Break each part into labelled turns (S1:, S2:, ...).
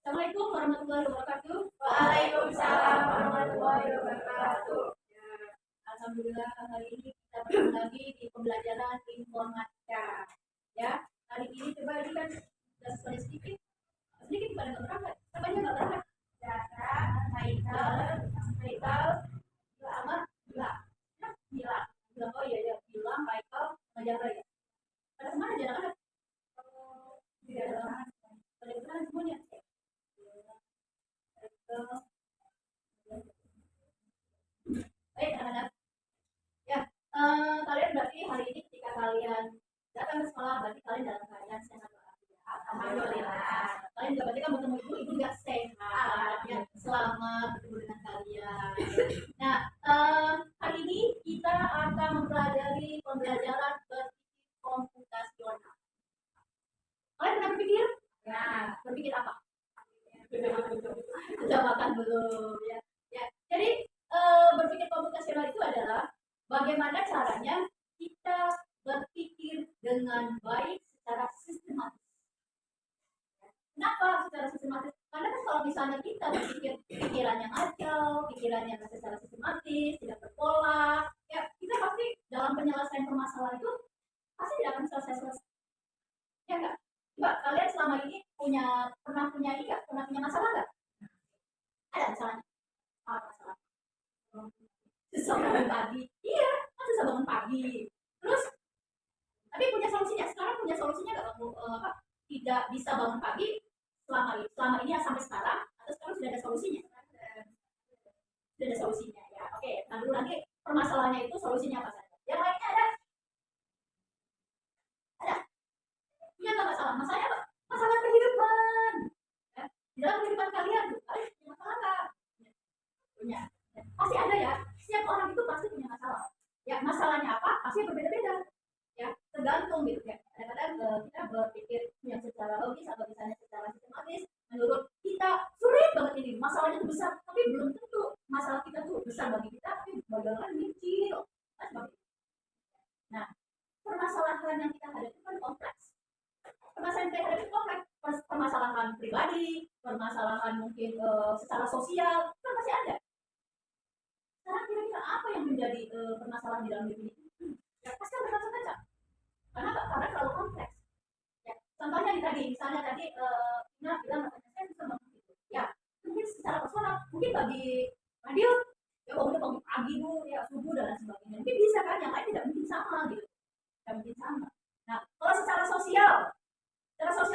S1: Assalamualaikum warahmatullahi wabarakatuh.
S2: Waalaikumsalam warahmatullahi wabarakatuh.
S1: Ya, Alhamdulillah hari ini kita bertemu lagi di pembelajaran informatika. Ya, hari ini coba ini kan sudah selesai sedikit, sedikit pada nggak berangkat. Siapanya nggak berangkat?
S2: Data, Haikal,
S1: Haikal, Ahmad, Bila, ya, Bila, Bila. Oh iya ya, Bila, Haikal, Najara ya. Pada kemana anak-anak? Tidak ada orang. Pada kemana semuanya? Baik, anak-anak. Ya, kalian berarti hari ini ketika kalian datang ke sekolah berarti kalian dalam keadaan sehat walafiat.
S2: Alhamdulillah.
S1: Kalian juga berarti kan bertemu ibu juga sehat, ya selamat bertemu dengan kalian. Nah, hari ini kita akan mempelajari pembelajaran berpikir komputasional. Kalian pernah berpikir? Ya, berpikir apa? Sudah makan belum? Ya, ya. Jadi berpikir komputasional itu adalah bagaimana caranya kita berpikir dengan baik secara sistematis. Kenapa secara sistematis? Karena kan kalau misalnya kita berpikir pikirannya ngacau, pikirannya nggak secara sistematis, tidak berpola, ya kita pasti dalam penyelesaian permasalahan itu pasti tidak akan selesai-selesai. Ya enggak? Coba kalian selama ini pernah punya ini nggak? Pernah punya masalah nggak? Ada masalahnya? Apa masalah? Susah bangun pagi. Iya, kan susah bangun pagi. Terus, tapi punya solusinya. Sekarang punya solusinya nggak kamu tidak bisa bangun pagi selama ini ya sampai sekarang? Atau sekarang sudah ada solusinya? Sudah ada solusinya ya. Oke, nah dulu nanti permasalahannya itu solusinya apa saja? Yang lainnya ada? Ada? Punya nggak masalah? Masalahnya apa? Masalah kehidupan. Ya. Di dalam kehidupan kalian, kalian punya masalah nggak? Punya. Ya. Pasti ada ya. Setiap orang itu pasti punya masalah. Ya, masalahnya apa? Pasti berbeda-beda. Ya, tergantung gitu ya. Kadang-kadang kita berpikir yang secara logis atau misalnya secara sistematis, menurut kita sulit banget ini. Masalahnya itu besar, tapi belum tentu masalah kita tuh besar bagi kita, tapi bagi orang lain kecil. Nah, permasalahan yang kita hadapi kan kompleks. Permasalahan yang kita hadapi kompleks. Permasalahan pribadi, permasalahan mungkin secara sosial, kan pasti ada. Sekarang kira-kira apa yang menjadi permasalahan di dalam diri ini? Ya, pasti ada macam-macam. Karena apa? Karena terlalu kompleks. Ya, contohnya tadi, misalnya tadi Ina bilang katanya saya bisa bangun gitu. Ya, mungkin secara personal, mungkin bagi Fadil, ya bangunnya pagi bu, ya subuh dan lain sebagainya. Mungkin bisa kan, yang lain tidak mungkin sama gitu. Tidak mungkin sama. Nah, kalau secara sosial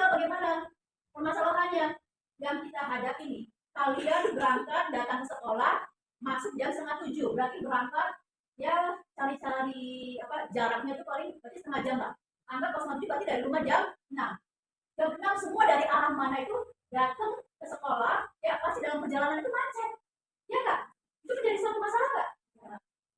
S1: bagaimana? Permasalahannya yang kita hadapi nih, kalian berangkat datang ke sekolah, masuk jam 6:30, berarti berangkat ya cari-cari apa jaraknya itu paling berarti setengah jam lah. Anggap pas nanti berarti dari rumah jam 6. Jam 6 semua dari arah mana itu datang ke sekolah, ya pasti dalam perjalanan itu macet. Ya enggak? Itu menjadi suatu masalah enggak?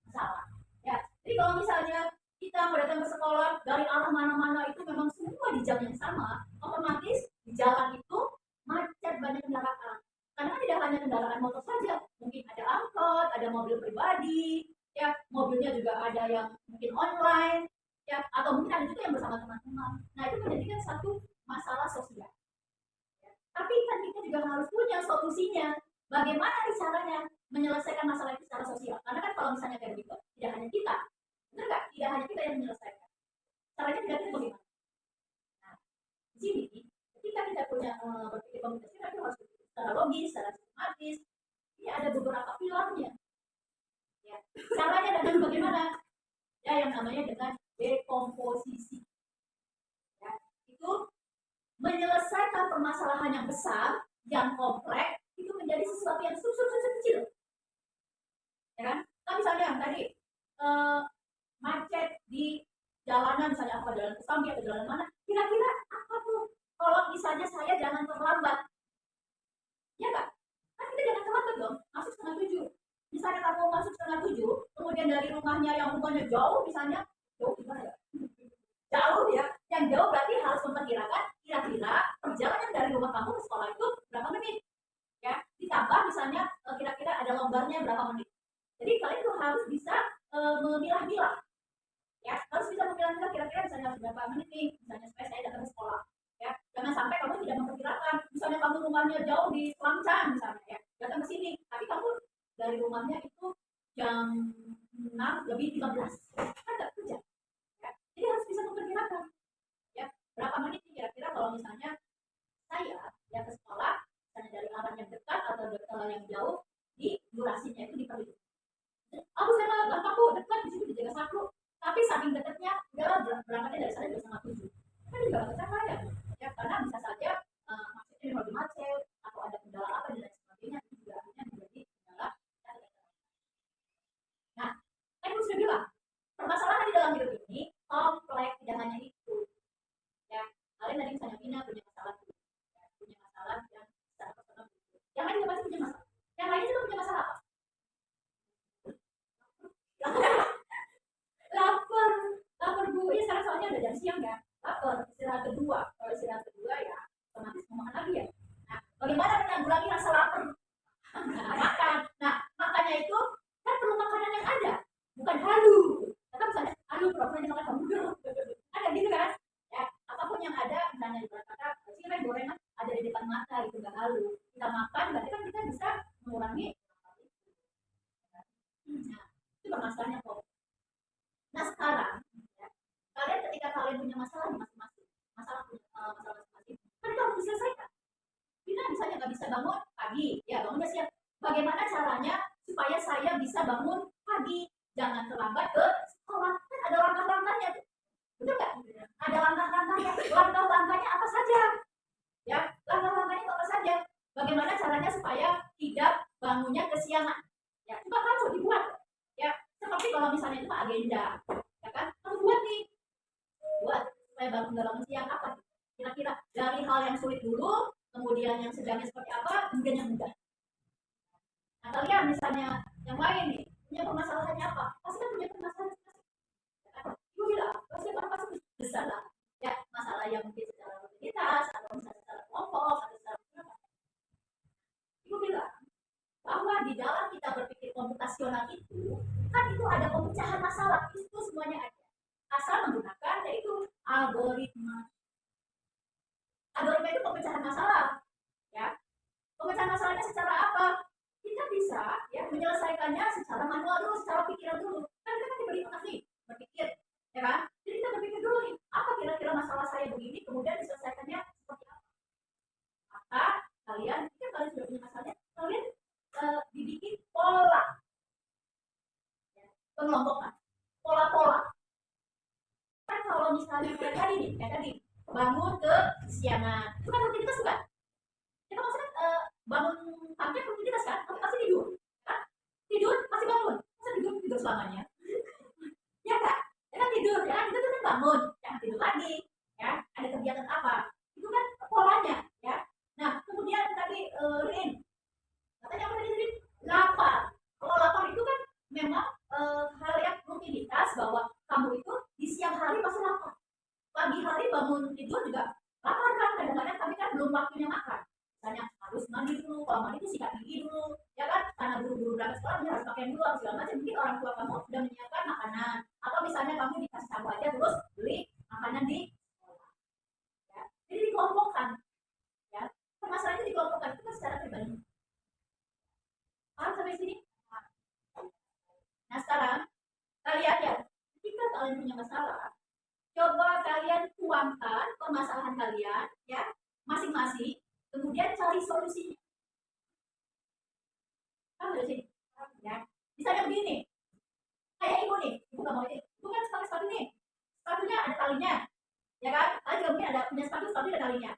S1: Masalah. Ya. Jadi kalau misalnya kita mau datang ke sekolah dari arah mana-mana itu memang semua di jam yang sama, otomatis di jalan itu macet banyak kendaraan. Karena kan tidak hanya kendaraan motor saja, mungkin ada angkot, ada mobil pribadi, ya mobilnya juga ada yang mungkin online, ya atau mungkin ada juga yang bersama teman-teman. Nah itu menjadikan satu masalah sosial. Ya. Tapi kan kita juga harus punya solusinya. Bagaimana caranya menyelesaikan masalah itu secara sosial? Karena kan kalau misalnya kayak gitu, tidak hanya kita, benar nggak? Tidak hanya kita yang menyelesaikan. Caranya tidak kita bagaimana? Nah, di sini ketika kita punya berpikir komunikasi, kita harus berpikir secara logis, secara sistematis. Ini ada beberapa pilarnya. Ya. Caranya dengan bagaimana? Ya, yang namanya dengan dekomposisi. Ya, itu menyelesaikan permasalahan yang besar, yang kompleks, itu menjadi sesuatu yang kecil. Ya kan? Nah, misalnya yang tadi macet di jalanan, misalnya apa jalan Kesambi atau jalan mana, kira-kira apa tuh? Kalau misalnya saya jangan terlambat, ya nggak? Kan kita jangan terlambat dong, masuk 6:30. Misalnya kamu masuk 6:30, kemudian dari rumahnya jauh, misalnya jauh gimana ya? Jauh ya, yang jauh berarti harus memperkirakan kira-kira perjalanan dari rumah kamu ke sekolah itu berapa menit, ya ditambah misalnya kira-kira ada longgarnya berapa menit. Jadi kalian tuh harus bisa memilah-milah, ya harus bisa memilah-milah kira-kira misalnya harus berapa menit nih, misalnya supaya saya datang ke sekolah, ya jangan sampai kamu tidak memperkirakan, misalnya misalnya kamu rumahnya jauh di Selangkang misalnya ya, datang ke sini, tapi kamu dari rumahnya itu jam 6:15, kan nggak kerja. Ya. Jadi harus bisa memperkirakan, ya berapa menit kira-kira kalau misalnya saya ya ke sekolah, misalnya dari arah yang dekat atau yang jauh, di durasinya itu diperlukan. Aku saya gampang kok dekat di situ dijaga satu, tapi saking dekatnya udahlah berangkatnya dari sana juga sangat tujuh. Kan juga nggak percaya ya, karena bisa saja maksudnya lebih macet atau ada kendala apa dan lain sebagainya, itu juga akhirnya menjadi kendala. Nah, kan sudah bilang permasalahan di dalam hidup ini kompleks, tidak hanya itu. Ya, kalian tadi misalnya Vina punya masalah tuh, ya, punya masalah yang secara personal. Yang lain juga pasti punya masalah. Yang lain juga punya masalah apa? Lapar, lapar bu. Ini sekarang soalnya udah jam siang ya. Lapar, istirahat kedua. Kalau istirahat kedua ya, otomatis mau makan lagi ya. Nah, bagaimana menanggulangi rasa lapar? Nah, makan. Nah, makanya itu kan perlu makanan yang ada, bukan halu. Kata misalnya, halu pura-pura makan hamburger. Ada gitu kan? Ya, apapun yang ada, misalnya kata cireng gorengan ada di depan mata itu nggak halu. Kita makan, berarti kan kita bisa mengurangi. Nah, itu permasalahannya kok. Nah sekarang, ya, kalian ketika kalian punya masalah masing-masing, masalah masing-masing, kan itu harus diselesaikan. Kita misalnya nggak bisa bangun pagi, ya bangunnya siang. Bagaimana caranya supaya saya bisa bangun pagi, jangan terlambat ke sekolah? Kan ada langkah-langkahnya, betul nggak? Ada langkah-langkahnya. Langkah-langkahnya apa saja? Ya, langkah-langkahnya apa saja? Bagaimana caranya supaya tidak bangunnya kesiangan? Ya, coba kamu dibuat. Ya, seperti kalau misalnya itu agenda, ya kan? Kamu buat nih, buat supaya bangun siang apa? Kira-kira dari hal yang sulit dulu, kemudian yang sedangnya seperti apa, kemudian yang mudah. Nah, kalian misalnya yang lain nih, punya permasalahannya apa? Pasti kan punya permasalahan. Ya kan? Ibu bilang, pasti pasti besar lah. Ya, masalah yang mungkin secara rutinitas, atau misalnya secara kelompok, atau secara apa. Ibu bilang, bahwa di dalam kita berpikir komputasional itu kan itu ada pemecahan masalah, itu semuanya ada, asal menggunakan yaitu algoritma. Algoritma itu pemecahan masalah, ya. Pemecahan masalahnya secara apa? Kita bisa ya menyelesaikannya secara manual dulu, secara pikiran dulu. Kan kita kan diberi nih berpikir, ya kan? Jadi kita berpikir dulu nih, apa kira-kira masalah saya begini, kemudian diselesaikannya seperti apa? Maka kalian, jika kalian sudah punya masalahnya, kalian dibikin pola, ya, pengelompokan, pola-pola. Kan kalau misalnya kayak tadi bangun ke kesiangan, itu kan rutinitas bukan? Kita maksudnya bangun pagi rutinitas kan, tapi pasti tidur, kan? Tidur pasti bangun, masa tidur selamanya? Ya kak, ya kan tidur, ya kan kita tuh kan bangun, jangan tidur lagi, ya ada kegiatan apa? Itu kan polanya, ya. Nah kemudian tadi Rin, katanya apa tadi? Lapar. Kalau lapar itu kan memang hal yang rutinitas, bahwa kamu itu di siang hari pasti lapar. Pagi hari bangun tidur juga lapar kan, kadang-kadang tapi kan belum waktunya makan. Misalnya harus mandi dulu, kalau mandi itu sikat gigi dulu, ya kan? Karena buru-buru berangkat sekolah, dia harus pakai dulu segala macam. Mungkin orang tua kamu sudah menyiapkan makanan, atau misalnya kamu dikasih tahu aja terus beli makanan di sekolah. Ya. Jadi dikelompokkan, ya. Permasalahannya dikelompokkan itu kan secara pribadi. Paham sampai sini? Nah sekarang kalian ya, ketika kalian punya masalah, coba kalian tuangkan permasalahan kalian ya masing-masing, kemudian cari solusinya. Kan dari sini, ya. Misalnya begini, kayak ibu nih, ibu nggak mau ini, ibu kan pakai sepatu nih, sepatunya ada talinya, ya kan? Kalian juga mungkin ada punya sepatu, sepatu ada talinya.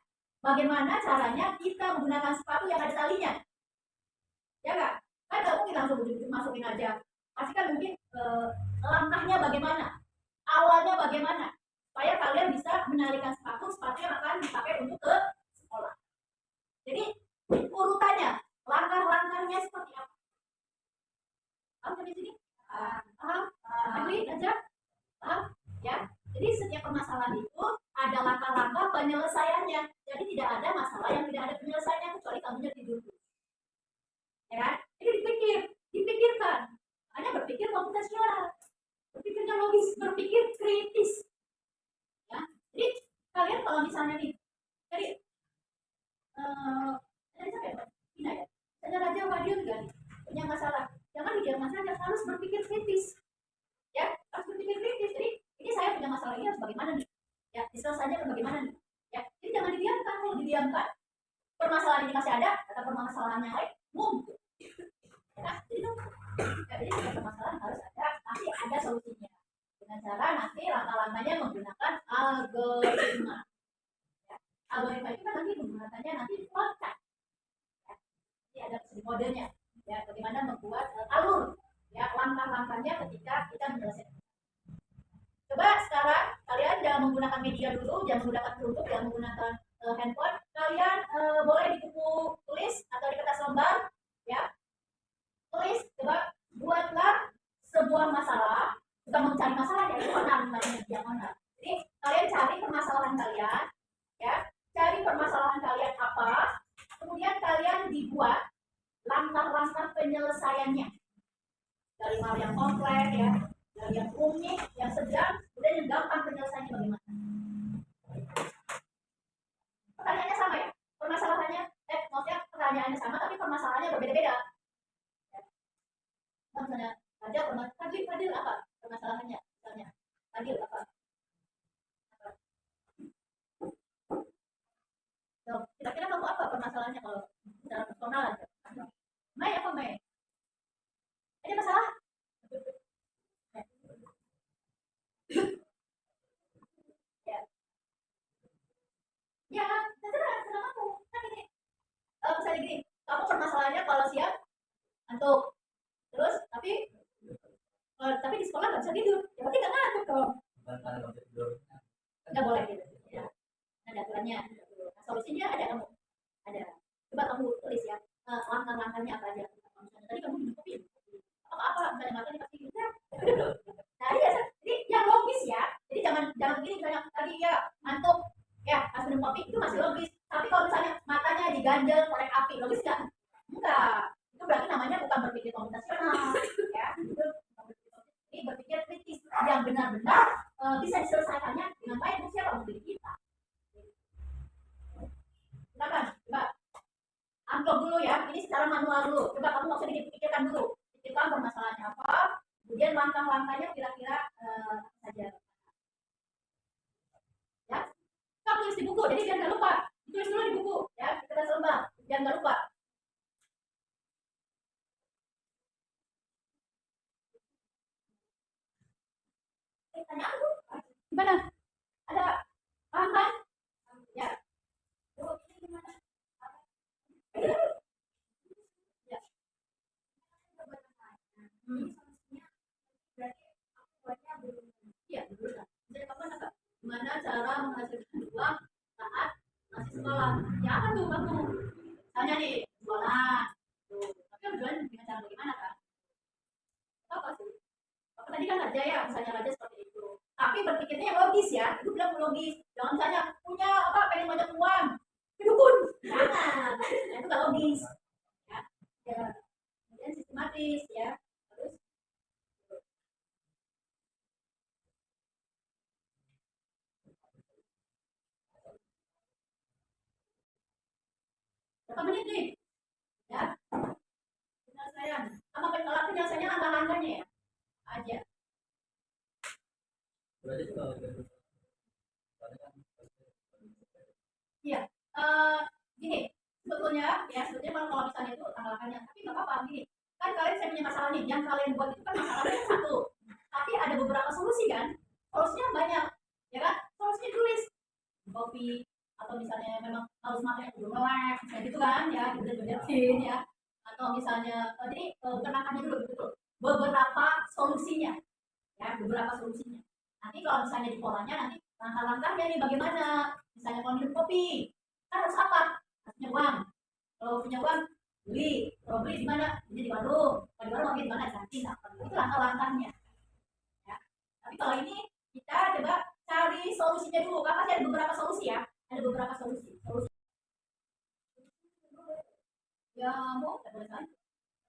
S1: Bagaimana caranya kita menggunakan sepatu yang ada talinya? Ya nggak? Kan nggak mungkin langsung masukin aja. Pasti kan mungkin langkahnya bagaimana, awalnya bagaimana, supaya kalian bisa menarikan sepatu yang akan dipakai untuk ke sekolah. Jadi urutannya, langkah-langkahnya seperti apa? Paham di sini? Paham? Agri aja? Paham? Ya. Jadi setiap permasalahan itu ada langkah-langkah penyelesaiannya. Jadi tidak ada masalah yang tidak ada penyelesaiannya, kecuali kamunya tidur. Ya kan? Jadi dipikirkan. Hanya berpikir komputasional, berpikirnya logis, berpikir kritis. Ya. Jadi kalian kalau misalnya nih, jadi harus berpikir kritis, ya harus berpikir kritis. Jadi ini saya punya masalah ini harus bagaimana nih, ya diselesaikan bagaimana nih, ya jadi jangan didiamkan. Kalau didiamkan permasalahan ini masih ada atau permasalahan yang lain muncul, ya jadi setiap permasalahan harus ada, tapi ada solusinya dengan cara nanti langkah-langkahnya menggunakan algoritma. Ya. Algoritma itu kan nanti menggunakannya nanti shortcut. Ya. Jadi ada modenya, ya bagaimana membuat alur, ya langkah-langkahnya ketika kita menyelesaikan. Coba sekarang kalian jangan menggunakan media dulu, jangan menggunakan peruntuk, jangan menggunakan handphone. Kalian boleh di buku tulis atau di kertas lembar, ya tulis. Coba buatlah sebuah masalah, bukan mencari masalah ya, itu namanya yang mana. Jadi kalian cari permasalahan kalian, ya cari permasalahan kalian apa, kemudian kalian dibuat langkah-langkah penyelesaiannya dari hal yang kompleks, ya dari yang rumit, yang sedang, kemudian yang gampang penyelesaiannya bagaimana. Pertanyaannya sama ya, permasalahannya, maksudnya pertanyaannya sama tapi permasalahannya berbeda-beda. Misalnya Fadil apa permasalahannya, misalnya Fadil apa? So, kira-kira kamu apa permasalahannya kalau secara personal aja? Mei apa Mei? Ini masalah? Ya, ya terserah kamu. Kan ini, misalnya gini, kamu permasalahannya kalau siang ngantuk, terus tapi di sekolah nggak bisa tidur, ya berarti nggak ngantuk dong. Nggak boleh gitu, ya. Ada aturannya. Nah, solusinya ada kamu, ada. Coba kamu tulis ya, langkah-langkahnya apa aja. Misalnya tadi kamu minum kopi, apa misalnya makan pasti gitu. Nah iya, jadi yang logis ya. Jadi jangan begini, misalnya tadi ya ngantuk, ya pas minum kopi itu masih logis. Tapi kalau misalnya matanya diganjel korek api, logis nggak? Enggak. Itu berarti namanya bukan berpikir komputasional, ya. Ini berpikir kritis yang benar-benar bisa diselesaikannya dengan baik untuk siapa, untuk diri kita. Silakan, coba amplop dulu ya. Ini secara manual dulu. Coba kamu nggak usah dipikirkan dulu. Pikirkan permasalahannya apa, kemudian langkah-langkahnya kira-kira apa saja. Ya, kamu tulis di buku. Jadi biar nggak lupa. Tulis dulu di buku, ya kita sembah, biar nggak lupa. Tanya aku, gimana? Ada paham kan? Ya. Ini gimana? Ya. Iya, jadi kapan apa? Gimana cara menghasilkan uang saat masih sekolah? Ya apa tuh kamu? Tanya nih, sekolah. Tuh, tapi kan jualan dengan cara bagaimana kan? Apa sih? Apa tadi kan raja ya, misalnya raja seperti itu. Tapi berpikirnya yang logis ya, itu bilang logis. Jangan misalnya punya apa, pengen banyak uang, dukun. Jangan, nah, itu nggak logis. Ya, ya. Kemudian sistematis ya. Terus berapa menit nih? Ya, penyelesaian. Apa penyelesaiannya langkah-langkahnya ya? Aja. Iya, gini, sebetulnya kalau misalnya itu tanggalkannya, tapi nggak apa-apa gini. Kan kalian saya punya masalah nih, yang kalian buat itu kan masalahnya satu, tapi ada beberapa solusi kan, solusinya banyak, ya kan? Solusinya tulis kopi atau misalnya memang harus makan yang melek, misalnya gitu kan, ya dibedakin ya, atau misalnya jadi bukan makannya dulu betul, beberapa solusinya, ya beberapa solusinya. Nanti kalau misalnya di polanya nanti langkah-langkahnya nih bagaimana, misalnya kalau minum kopi kan harus apa, harus punya uang. Kalau punya uang beli, kalau beli di mana, beli di warung, kalau di warung lagi di mana, nanti itu langkah-langkahnya ya. Tapi kalau ini kita coba cari solusinya dulu, kan pasti ada beberapa solusi ya, ada beberapa solusi ya. Mau boleh saja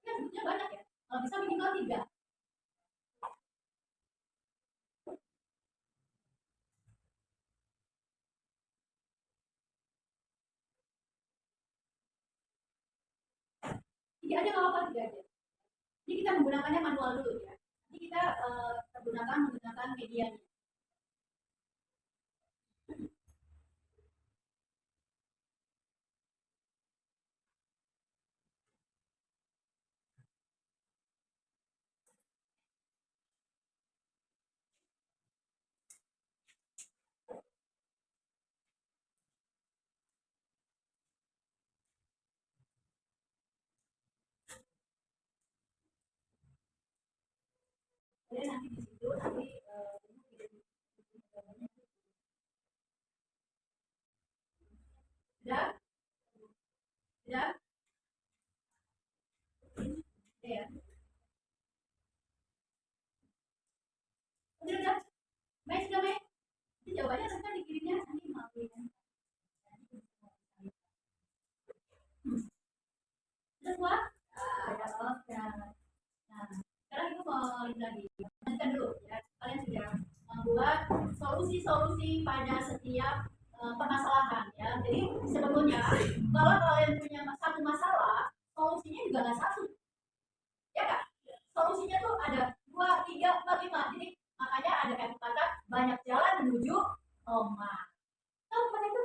S1: ya, sebetulnya banyak ya, kalau bisa minimal 3. Tiga aja nggak apa-apa, 3 aja. Jadi kita menggunakannya manual dulu ya. Jadi kita menggunakan media. Jadi nanti di situ nanti sudah sudah ya udah baik sudah baik. Jadi jawabannya nanti kan dikirimnya nanti melalui semua ya oke. Nah sekarang itu mau lagi lanjutkan dulu ya, kalian sudah membuat solusi-solusi pada setiap permasalahan ya. Jadi sebetulnya kalau kalian punya satu masalah, solusinya juga nggak satu, ya kan? Solusinya tuh ada 2, 3, 4, 5. Jadi makanya ada kata-kata banyak jalan menuju Roma. Tahu apa itu?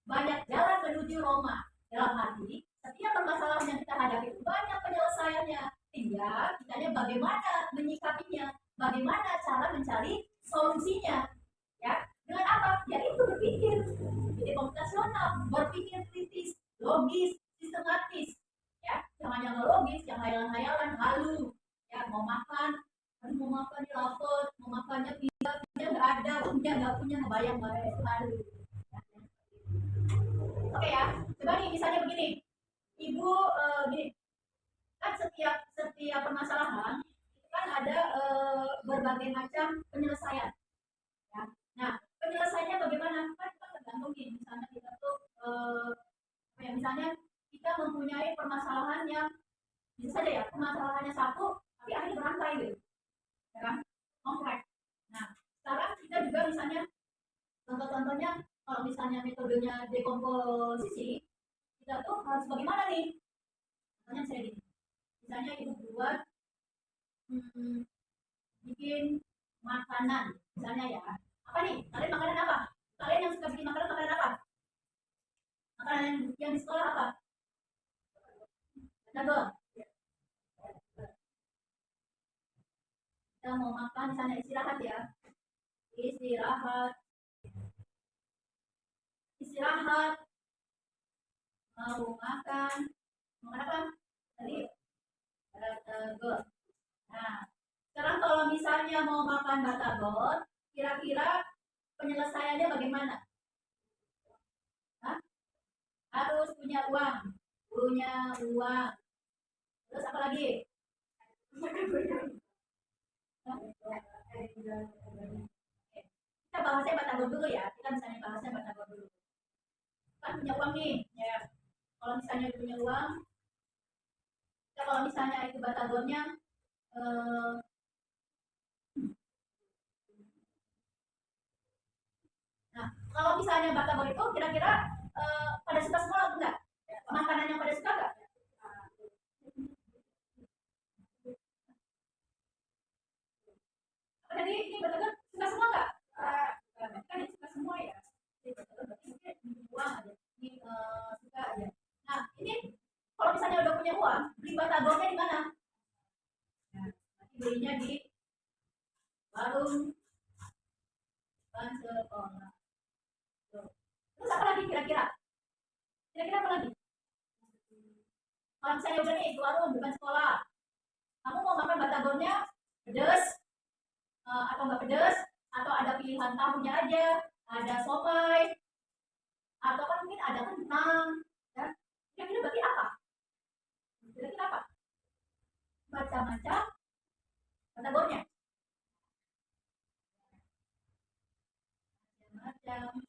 S1: Banyak jalan menuju Roma. Dalam arti setiap permasalahan yang kita hadapi itu banyak penyelesaiannya. Tinggal kitanya bagaimana menyikapinya, bagaimana cara mencari solusinya. Ya, dengan apa? Ya itu berpikir, berpikir komputasional, berpikir kritis, logis, sistematis. Ya, yang hanya logis, yang hayalan-hayalan, halu. Ya, mau makan, mau makan di lapar, mau makannya tidak, nggak ada, nggak punya, ngebayang-bayang itu halu. Oke ya, coba nih misalnya begini, ibu gini, kan setiap permasalahan itu kan ada berbagai macam penyelesaian. Ya. Nah, penyelesaiannya bagaimana? Kan kita tergantung nih, misalnya kita tuh misalnya kita mempunyai permasalahan yang bisa saja ya permasalahannya satu, tapi akhirnya berangkai gitu, ya kan? Kompleks. Nah, sekarang kita juga misalnya contoh-contohnya kalau misalnya metodenya dekomposisi, kita tuh harus bagaimana nih? Misalnya saya gini, misalnya ibu buat bikin makanan, misalnya ya. Apa nih? Kalian makanan apa? Kalian yang suka bikin makanan apa? Makanan yang di sekolah apa? Batagor. Kita mau makan, misalnya istirahat ya. Istirahat, istirahat, mau makan, makan apa? Tadi batagor. Nah, sekarang kalau misalnya mau makan batagor, kira-kira penyelesaiannya bagaimana? Hah? Harus punya uang, terus apa lagi? Kita bahasnya batagor dulu ya, kita misalnya bahasnya batagor dulu. Kan punya uang nih, ya. Kalau misalnya punya uang, kita kalau misalnya itu batagornya eh, nah, kalau misalnya batagor itu kira-kira pada suka semua atau enggak? Makanan yang pada suka enggak? Apa tadi ini batagor suka semua enggak? Kan suka semua ya. Jadi batagor berarti mungkin uang aja. Ini suka aja. Nah, ini kalau misalnya udah punya uang, beli batagornya di mana? Nah, nanti belinya di warung depan sekolah. Terus apa lagi kira-kira? Kira-kira apa lagi? Kalau misalnya udah nih ke warung depan sekolah, kamu mau makan batagornya pedas atau nggak pedas? Atau ada pilihan tahunya aja? Ada somai? Atau kan mungkin ada kentang? Ya? Kira-kira berarti apa? Kira-kira apa? Macam-macam batagornya. Macam-macam.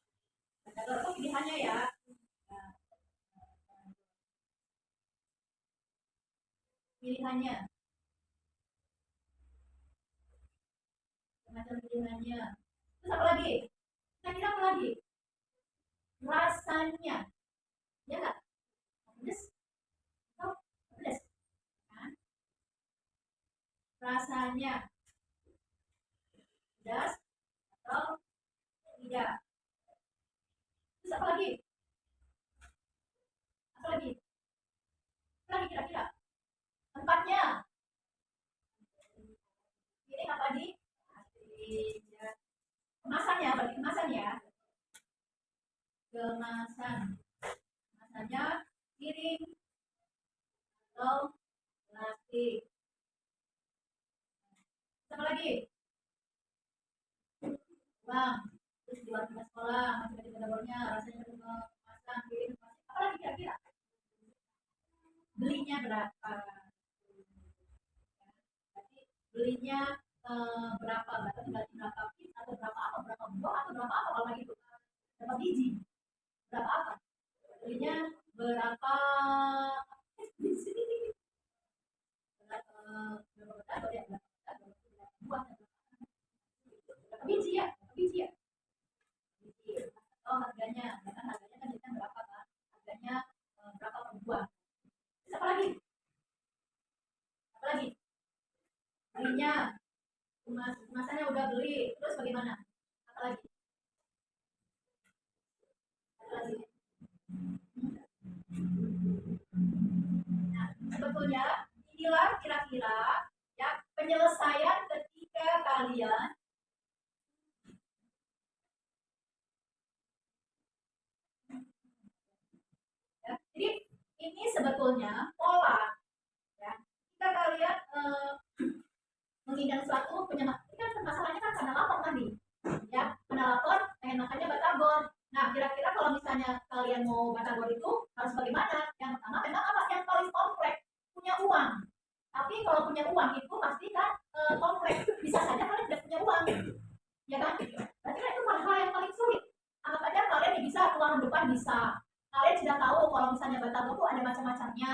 S1: Batagor itu pilihannya ya. Pilihannya. Macam pilihannya. Terus apa lagi? Kira-kira apa lagi? Rasanya. Ya nggak? Pedas? Atau pedas? Kan? kemasannya pedas atau tidak. Terus apa lagi? Apa lagi? Apa lagi kira-kira? Tempatnya. Ini apa di? Kemasannya, berarti kemasan ya. Kemasan. Kemasannya piring atau plastik. Apa lagi? Uang. Terus di warung sekolah, masih ada dapurnya, rasanya kemasan, piring, plastik. Apa lagi kira-kira? Belinya berapa? Berarti belinya berapa? Berarti berapa piece atau berapa apa? Berapa buah atau berapa apa kalau gitu? Berapa biji? Berapa apa? Belinya berapa biji? Berapa ya? Berapa buah? Berapa biji ya? Berapa biji ya? Biji. Oh harganya, kan harganya kan kita berapa kan? Harganya berapa per buah? Terus apa lagi? Apa lagi? Belinya, kemasannya udah beli, terus bagaimana? Apa lagi? Apa lagi? Nah, sebetulnya inilah kira-kira ya penyelesaian ketika kalian ya. Jadi ini sebetulnya pola ya. Jika kalian mengingat suatu penyebab, ini kan masalahnya kan karena lapar tadi ya, karena lapar pengen makannya batagor. Nah kira-kira kalau misalnya kalian mau batagor itu harus bagaimana? Yang pertama memang apa yang paling kompleks punya uang. Tapi kalau punya uang itu pasti kan kompleks, bisa saja kalian tidak punya uang ya kan. Berarti kan itu hal yang paling sulit. Anggap aja kalian yang bisa keluar depan, bisa kalian sudah tahu kalau misalnya batagor itu ada macam-macamnya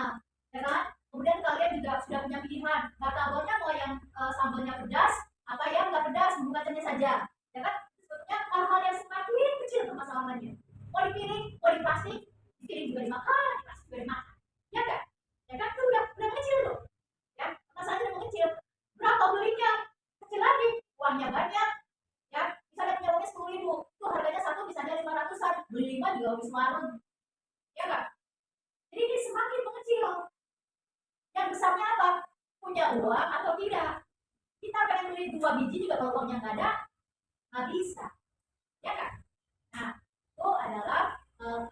S1: ya kan. Kemudian kalian juga sudah punya pilihan batagornya mau yang sambalnya pedas apa yang nggak pedas, bumbu kacangnya saja ya kan. Sebetulnya hal-hal yang semakin kecil permasalahannya, mau di piring mau di plastik, di piring juga dimakan, di plastik juga dimakan ya kan. Ya kan itu udah kecil tuh ya, masalahnya udah kecil. Berapa belinya? Kecil lagi, uangnya banyak ya. Misalnya punya uangnya 10.000, tuh harganya satu misalnya 500-an, beli 5 juga habis warung ya kan. Jadi ini semakin mengecil. Yang besarnya apa? Punya uang atau tidak. Kita pengen beli 2 biji juga kalau uangnya nggak ada, nggak bisa ya kan. Nah itu adalah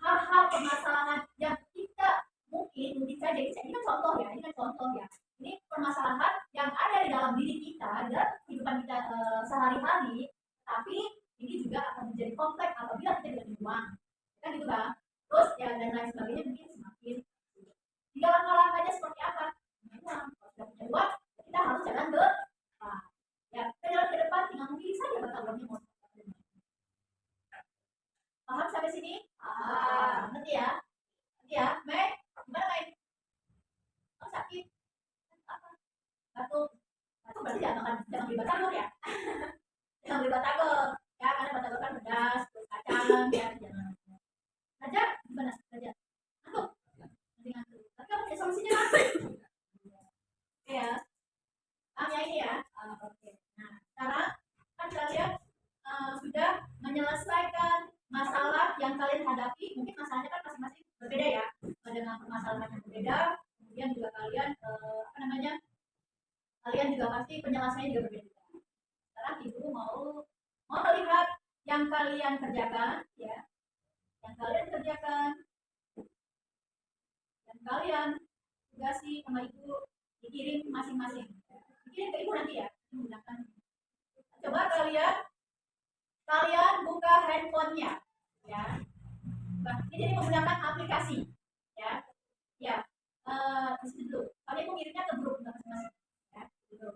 S1: hal-hal permasalahan yang kita mungkin saja, ini kan contoh ya, ini kan contoh ya. Ini permasalahan yang ada di dalam diri kita dan kehidupan kita sehari-hari, tapi ini juga akan menjadi kompleks apabila kita tidak punya uang kan gitu kan. Terus ya dan lain sebagainya mungkin semakin di dalam langkahnya seperti apa. Punya uang, kalau sudah punya uang kita harus jalan ke ya ke jalan ke depan, tinggal memilih saja bakal uangnya mau. Paham sampai sini? Ngerti ya? Ngerti ya? Mei, gimana Mei? Kamu sakit? Apa? Batuk. Batuk berarti jangan beli batagor ya. Jangan beli batagor. Ya, karena batagor kan pedas, terus kacang, ya jangan. Raja, gimana? Raja? Ngantuk? Nanti ngantuk. Tapi kamu punya solusinya kan? Ya. Ya ini ya. Oke. Nah, sekarang kan kalian sudah menyelesaikan masalah yang kalian hadapi. Mungkin masalahnya kan masing-masing berbeda ya, dengan permasalahan yang berbeda. Kemudian juga kalian apa namanya, kalian juga pasti penyelesaiannya juga berbeda. Sekarang ibu mau melihat yang kalian kerjakan ya, yang kalian kerjakan, dan kalian tugasi sama ibu dikirim masing-masing. Dikirim ke ibu nanti ya, menggunakan. Coba kalian buka handphonenya ya. Ini jadi menggunakan aplikasi ya. Ya. Di situ dulu. Kalian mengirimnya ke grup masing-masing ya. Gitu.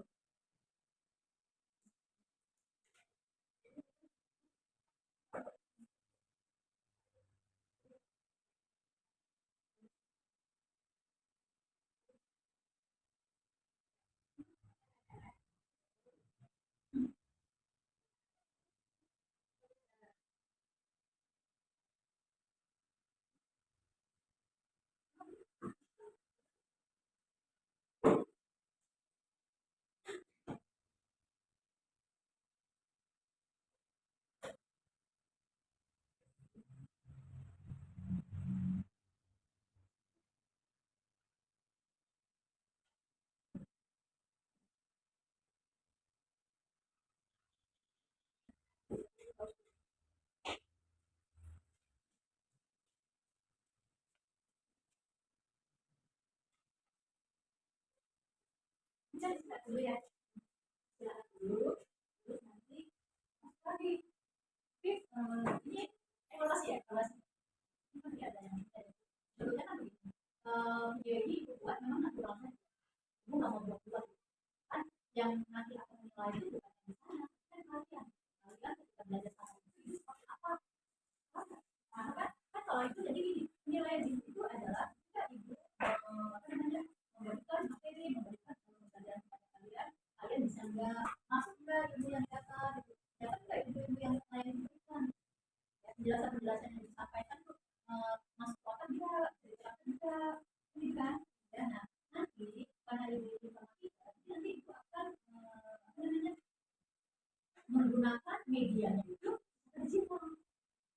S1: Bisa istirahat dulu ya. Istirahat dulu. Terus nanti masuk lagi. Oke, ini evaluasi ya, evaluasi. Ini pasti ada yang bisa. Sebetulnya kan begini. Video ini buat memang natural saja. Ibu nggak mau buat-buat. Kan yang nanti akan menilai itu bukan yang di sana, kan kalian. Kalian ketika belajar sama itu seperti apa? Nah, kan kalau itu jadi gini, nilai di situ adalah ketika ibu apa namanya memberikan materi, memberikan pelajaran kepada kalian, kalian bisa nggak masuk nggak ibu yang dapat, dapat nggak ibu-ibu yang lain diberikan, ya, penjelasan-penjelasan yang disampaikan tuh masuk otak juga, diterapkan juga, ini kan, ya, nah nanti karena ibu informatika, nanti ibu akan apa namanya menggunakan medianya itu digital.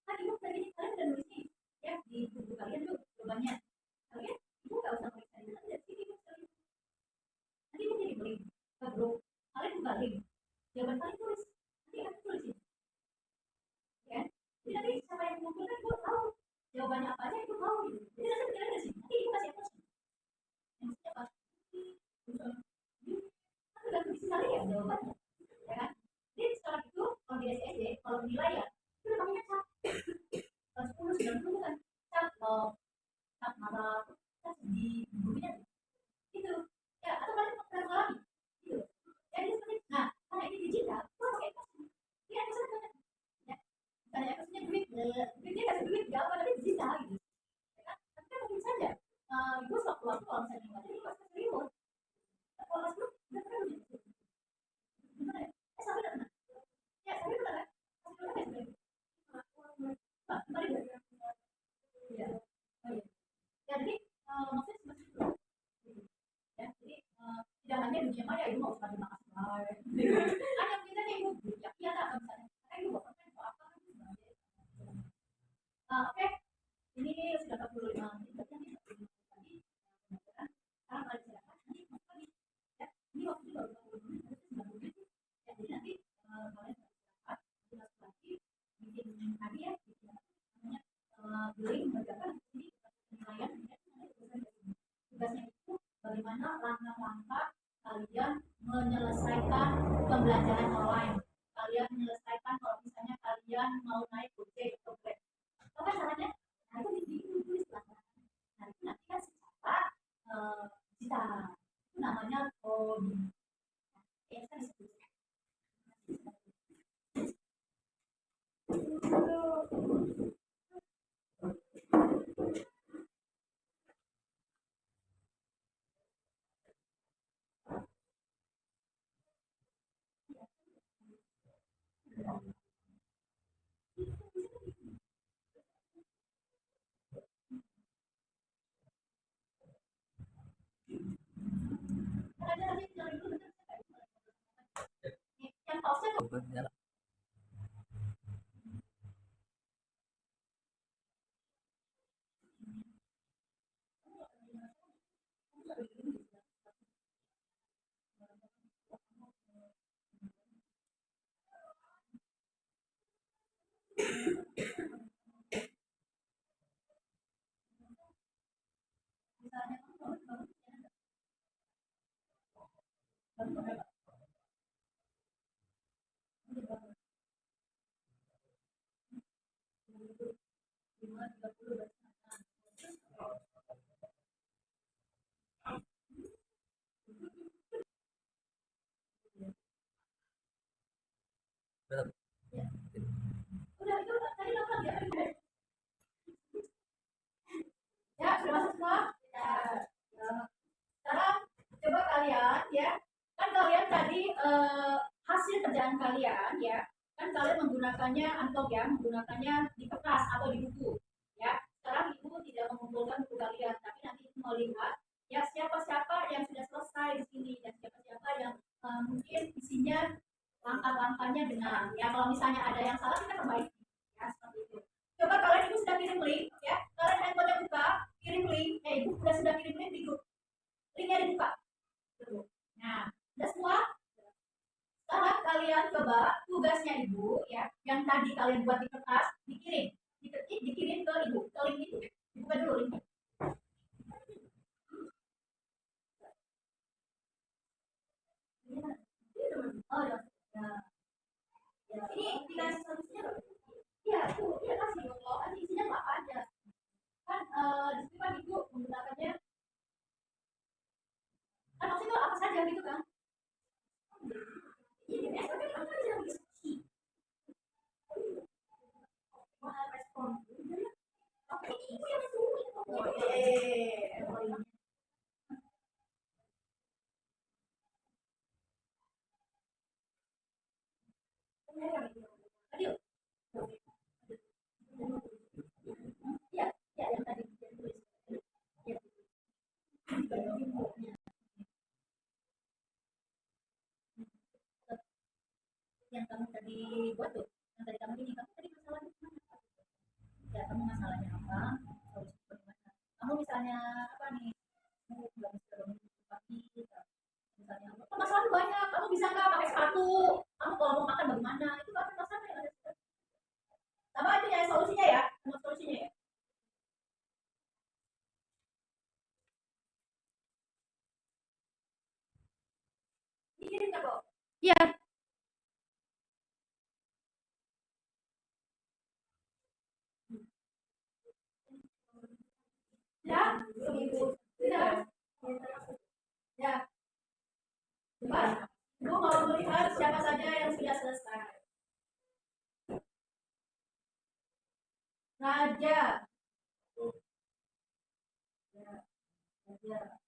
S1: Kan ibu tadi kalian udah nulis nih ya di buku kalian tuh jawabannya, kalian ibu nggak usah periksa itu nanti dari sini ibu sekali, nanti ibu kirim link ke grup, kalian buka link jawaban kalian tulis, nanti aku tulis itu ya, jadi nanti siapa yang mengumpulkan ibu tahu jawabannya apa aja, ibu tahu gitu, jadi nanti pikiran dari sini, nanti ibu kasih apa sih yang maksudnya apa kan udah tulis sekali ya jawabannya, ya kan. Jadi setelah itu kalau di SED kalau nilai ya itu udah pakai cap 10 90 kan cap cap marah, cap sedih, bukunya itu ya, atau kalian pernah mengalami gitu, jadi seperti nah karena ini digital gua pakai ekosnya, ini ekosnya banyak ya, karena ekosnya duit dia kasih duit gak apa tapi digital gitu, ya kan. Tapi kan mungkin saja ibu sewaktu-waktu kalau misalnya nggak ada ibu kasih reward, kalau mas lu udah pernah gitu gimana ya, sampai udah pernah ya, sampai pernah kan masih udah kasih reward kembali ya, ya, oh iya ya, jadi maksudnya seperti itu ya, jadi tidak hanya dunia maya ibu nggak usah terima kasih hanya kita nih ibu ya iya tak misalnya karena ibu bapak kan apa kan sebagai oke, ini sudah 45 menit berarti nanti tadi pembelajaran sekarang kalian silakan nanti masuk lagi ya, ini waktu baru 40 menit harusnya 90 menit ya, jadi nanti kalian silakan nanti masuk lagi bikin tadi ya, bikin namanya link mengerjakan ini penilaian ya, nanti tugasnya itu bagaimana langkah-langkah kalian menyelesaikan pembelajaran online, kalian menyelesaikan kalau misalnya kalian mau naik Gojek atau Grab, apa caranya? Nah itu ditulis lah. Nah itu nanti kan secara digital, itu namanya coding. Ya kan disebut. Yang pausnya tuh. Udah itu tadi nonton ya? Ya, sudah masuk semua? Ya. Sekarang coba kalian ya, kan kalian tadi hasil kerjaan kalian ya, kan kalian menggunakannya antok ya, menggunakannya di kertas atau di buku ya. Sekarang ibu tidak mengumpulkan buku kalian, tapi nanti ibu mau lihat ya siapa-siapa yang sudah selesai di sini dan siapa-siapa yang mungkin isinya langkah-langkahnya benar ya. Kalau misalnya ada yang salah kita perbaiki ya, seperti itu. Coba kalian ibu sudah kirim link ya, kalian handphonenya buka, kirim link, ibu sudah kirim link di grup, linknya dibuka. Nah, udah semua. Sekarang kalian coba tugasnya ibu ya, yang tadi kalian buat di kertas, dikirim, diketik, dikirim ke ibu, ke link itu. Dibuka dulu linknya. ini dikasih solusinya loh. Iya itu, iya kasih dong loh. Kan isinya nggak ada. Kan di situ kan ibu menggunakannya. Kan maksudnya itu apa saja gitu kan? Iya, SOP apa aja diskusi. Mana respon? Oke, ibu yang sulit. Oke. Adil. Iya, iya yang tadi ditulis. Iya. Yang kamu tadi buat tuh, yang tadi kamu ini, kamu tadi masalahnya gimana? Ya, kamu masalahnya apa? Solusi bagaimana? Kamu misalnya apa nih? Kamu nggak bisa bangun pagi, misalnya apa? Masalahnya banyak. Kamu bisa nggak pakai sepatu? Kamu kalau mau makan bagaimana? Itu kan masalahnya yang ada. Sama itu ya solusinya ya, mau solusinya ya. Dikirim nggak kok? Iya. Ya, seminggu. Ya, ya. Coba. Ibu mau melihat siapa saja yang sudah selesai. Raja. Ya, Raja.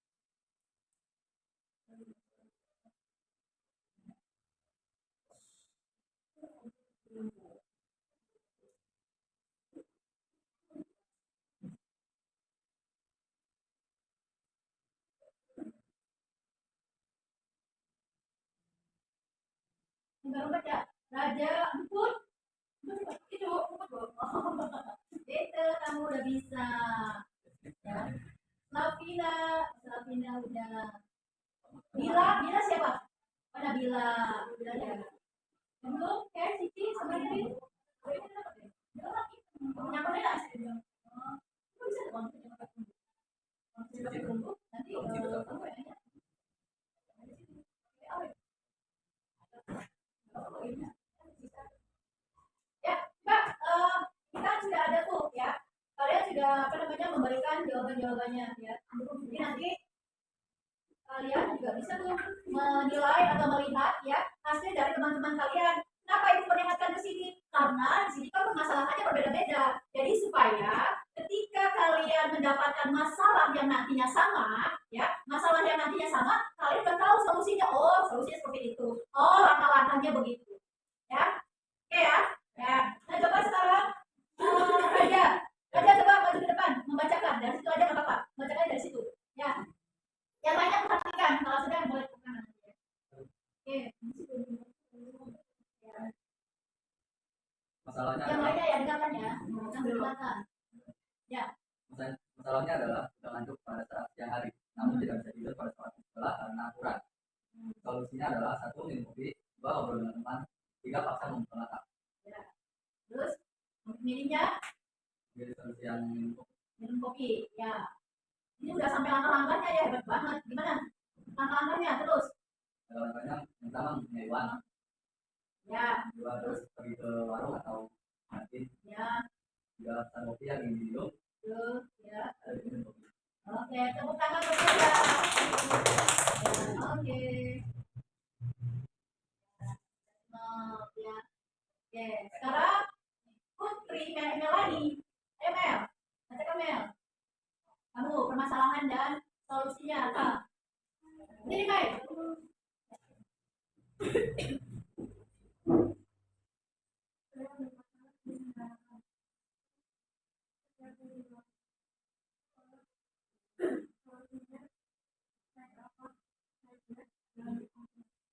S1: Enggak lupa ya. Raja, emput. Itu, emput. Itu kamu udah bisa. Ya. Lavina, Lavina udah. Bila, Bila siapa? Mana Bila? Bila ya. Belum, kayak Siti sama Riri. Nyapa deh lah. Kok bisa dong? Nanti kamu ya. Ya, Mbak, kita sudah ada tuh ya. Kalian sudah apa namanya memberikan jawaban-jawabannya ya. Jadi nanti kalian juga bisa tuh menilai atau melihat ya hasil dari teman-teman kalian. Kenapa ibu perlihatkan ke sini? Karena di sini kan permasalahannya berbeda-beda. Jadi supaya ketika kalian mendapatkan masalah yang nantinya sama, ya masalah yang nantinya sama, kalian udah tahu solusinya. Oh, solusinya seperti itu. Oh, langkah-langkahnya begitu. Ya, oke ya. Ya. Nah, coba sekarang Raja, Raja coba maju ke depan membacakan dari situ aja nggak apa-apa. Bacakan dari situ. Ya. Yang lainnya perhatikan kalau sudah boleh ke kanan. Oke.
S3: Masalahnya
S1: Yang
S3: adalah
S1: lainnya ya dengarkan ya. Sambil dengarkan. Ya.
S3: masalahnya adalah sudah ngantuk pada saat siang hari, namun tidak bisa tidur pada saat sekolah karena kurang. Solusinya adalah satu minum kopi, dua ngobrol dengan teman, tiga paksa membuka mata.
S1: Ya. Terus milihnya
S3: Jadi solusi yang
S1: minum kopi. Ya. Ini udah sampai langkah-langkahnya ya hebat banget. Gimana? Langkah-langkahnya terus.
S3: langkahnya yang pertama mempunyai uang,
S1: Ya.
S3: dua terus pergi ke warung atau kantin,
S1: Ya.
S3: tiga pesan kopi yang ingin diminum,
S1: Tuh. Ya.
S3: lalu minum kopi.
S1: Oke, tepuk tangan untuk saya. Oke. Nah, ya. Oke, sekarang Putri Melani. Ayo Mel, bacakan Mel. Kamu permasalahan dan solusinya apa? Ini Mel.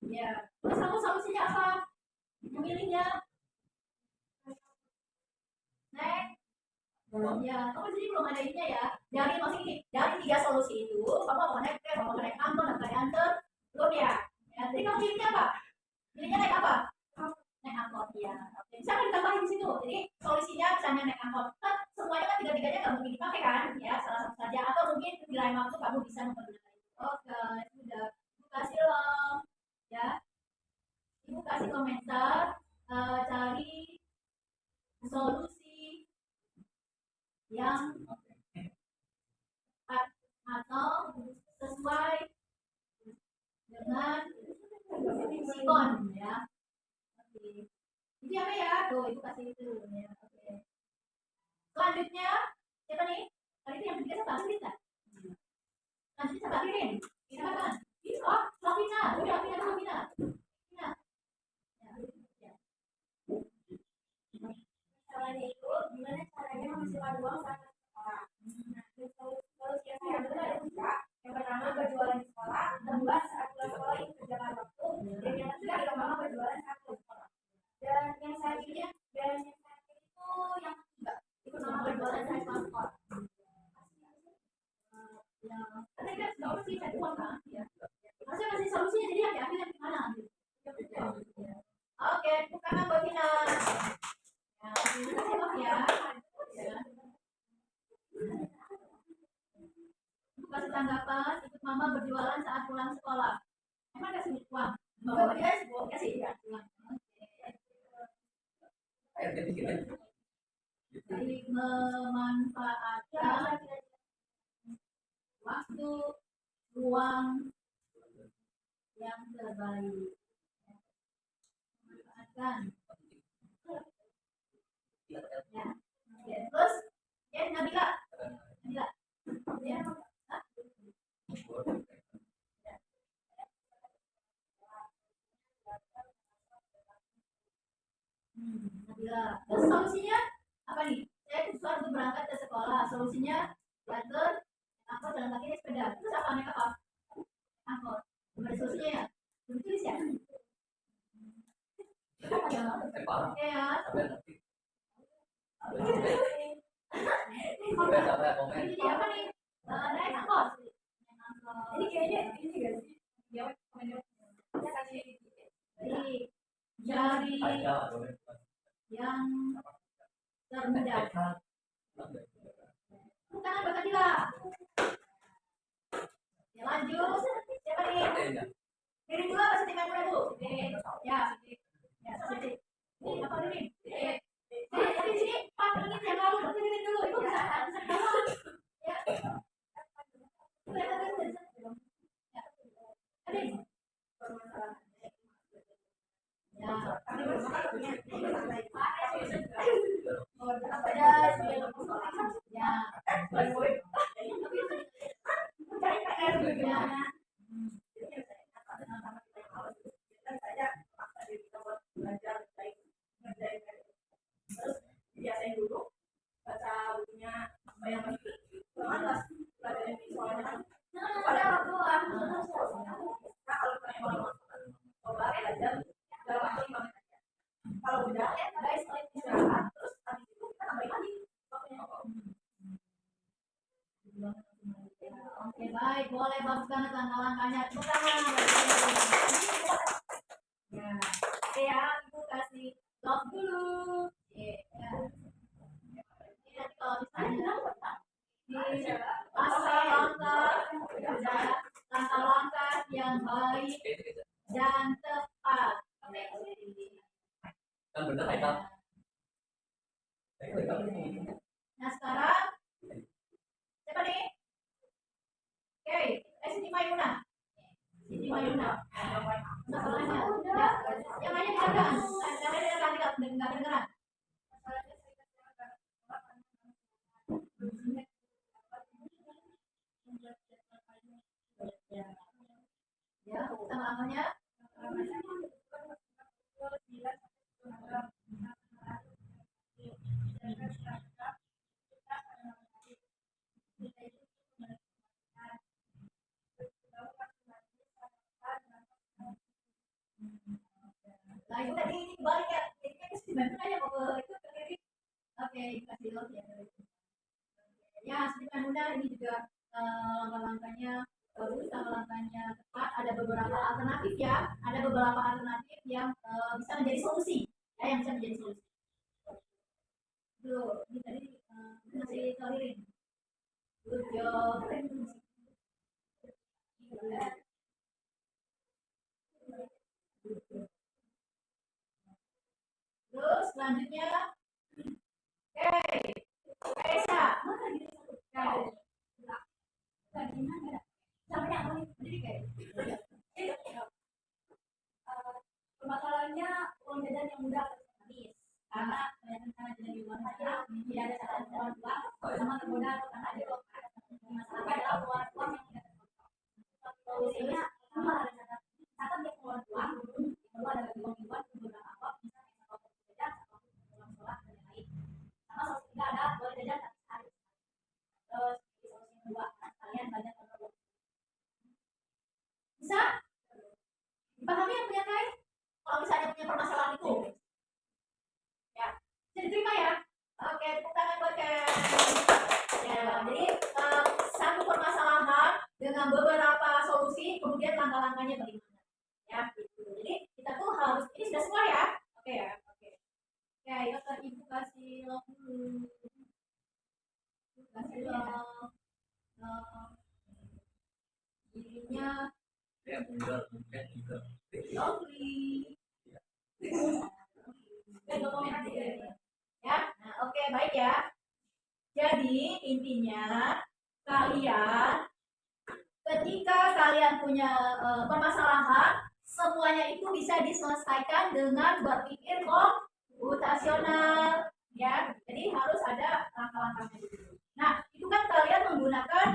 S1: Ya, terus kamu solusinya apa? Memilihnya naik. Ya, kamu jadi belum ada ininya ya. Dari maksudnya gini, dari tiga solusi itu, kamu mau naik tram, mau naik angkot, atau naik antar, belum ya? Ya, jadi kamu pilihnya apa? Pilihnya naik apa? Naik angkot ya. Oke, bisa kan ditambahin di situ. Jadi solusinya misalnya naik angkot. Kan semuanya kan tiga-tiganya nggak mungkin dipakai kan? Ya, salah satu saja. Atau mungkin di lain waktu kamu bisa mempergunakan itu. Oke, sudah. Ibu kasih loh. Ya, ibu kasih komentar. Cari dengan sikon ya. Oke. Itu apa ya? Tuh, itu kasih itu ya. Oke. Selanjutnya siapa nih? Tadi itu yang ketiga siapa? Kita. Selanjutnya siapa? Ririn. Silakan. Oh, Sofina. Udah, Sofina dulu, Sofina. Sofina. Ya.
S2: Assalamualaikum. Gimana caranya menghasilkan uang saat sekolah? Nah, solusi yang saya ambil ada tiga. Yang pertama berjualan di sekolah, kedua saat pulang sekolah itu kerjakan waktu, dan yang ketiga yang pertama berjualan saat pulang sekolah. Dan yang saat ini itu yang ketiga itu nama berjualan saat pulang sekolah.
S1: Ya, tapi kan solusi cari uang kan? Ya. Harusnya kasih solusinya jadi yang diambil yang gimana? Ya. Oke, bukan buat Vina. Ya, terima kasih Bang ya. Ya. Kasih tanggapan ikut mama berjualan saat pulang sekolah. Emang kasih uang? Oh, kasih ya uang. Jadi memanfaatkan waktu ruang yang terbaik. Memanfaatkan. Ya. Oke. Terus, ya Nabila. Nabila. Ya. Nabila. Terus solusinya apa nih? Saya susah untuk berangkat ke sekolah. Solusinya diatur angkot dalam kaki sepeda. Terus apa naik apa? Angkot. Gimana solusinya ya? Belum tulis ya? Oke ya. Jadi apa nih? Naik angkot.
S2: Ini kayaknya ini gak sih?
S1: Jadi jari yang termuda. Bukan Mbak Tila. Ya lanjut. Siapa nih? Kirim dulu apa setiap muda dulu? Ya. Ya, sini. Ini apa ini? Di sini 4 menit yang lalu kirim dulu. Itu bisa kalah. Ya.
S2: Biasain dulu baca bukunya bayang kalau udah guys istirahat terus habis itu kita tambahin lagi waktunya.
S1: Oke baik, boleh bagus banget langkah-langkahnya. Tepuk tangan. Ya, oke ya, ibu kasih love dulu. Ya. Ini kalau misalnya di langkah-langkah yang baik dan tepat.
S3: Kan bener Haikal.
S1: Nah sekarang siapa nih? Oke, Siti Mayuna. Siti Mayuna. Masalahnya, ya, yang lainnya dengarkan. Yang lainnya dengarkan, nggak kedengeran. Ya, sama langkahnya. Nah itu tadi ini balik ya, ini kan Siti Mayuna ya mau itu ke kiri. Oke, kasih love ya. Ya, Siti Mayuna ini juga langkah-langkahnya bagus, langkah-langkahnya tepat. Ada beberapa alternatif ya, ada beberapa alternatif yang bisa menjadi solusi, ya, yang bisa menjadi solusi. Dulu, ini tadi masih kelirin. Good job. Terus selanjutnya, Esa.
S2: permasalahannya uang jajan yang mudah habis karena karena jajan di luar saja tidak ada cara orang tua sama tergoda karena ada masalah adalah uang yang tidak terkontrol. Solusinya sama ada catat dia keluar uang lalu ada uang beberapa apa misalnya satu jajan uang sekolah dan lain-lain. Sama solusi ketiga ada boleh jajan tapi harus terus solusi kedua kalian banyak kontrol.
S1: Bisa dipahami yang punya kain? Kalau misalnya punya permasalahan itu, ya, bisa diterima ya. Oke, tepuk tangan buat Ken. Ya, jadi satu permasalahan dengan beberapa solusi, kemudian langkah-langkahnya bagaimana, ya. Gitu. Jadi kita tuh harus ini sudah semua ya. Oke ya, oke. Ya, yuk ibu kasih log dulu. Kasih log. Ininya lovely. Ya, nah oke baik ya. Jadi intinya kalian ketika kalian punya permasalahan, semuanya itu bisa diselesaikan dengan berpikir komputasional, ya. Jadi harus ada langkah-langkahnya dulu. Nah, itu kan kalian menggunakan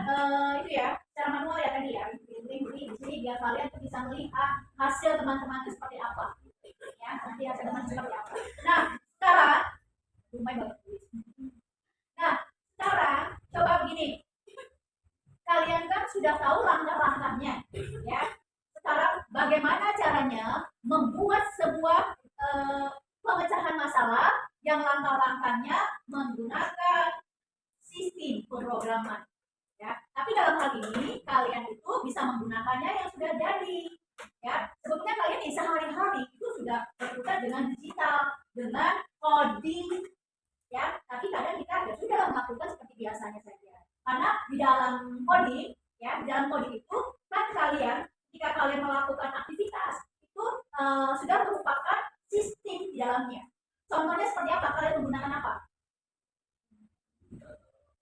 S1: itu ya, secara manual ya tadi ya. Di sini biar kalian tuh bisa melihat hasil teman-teman itu seperti apa. Ya, nanti hasil teman seperti apa. Nah, sekarang Nah, sekarang coba begini. Kalian kan sudah tahu langkah-langkahnya, ya. Sekarang bagaimana caranya membuat sebuah pemecahan masalah yang langkah-langkahnya menggunakan sistem pemrograman, ya. Tapi dalam hal ini kalian itu bisa menggunakannya yang sudah jadi, ya. Sebetulnya kalian di sehari-hari itu sudah berputar dengan digital, dengan coding, ya. Tapi kadang kita ya sudah melakukan seperti biasanya saja. Karena di dalam coding, ya, di dalam coding itu kan kalian jika kalian melakukan aktivitas itu sudah merupakan sistem di dalamnya. Contohnya seperti apa? Kalian menggunakan apa?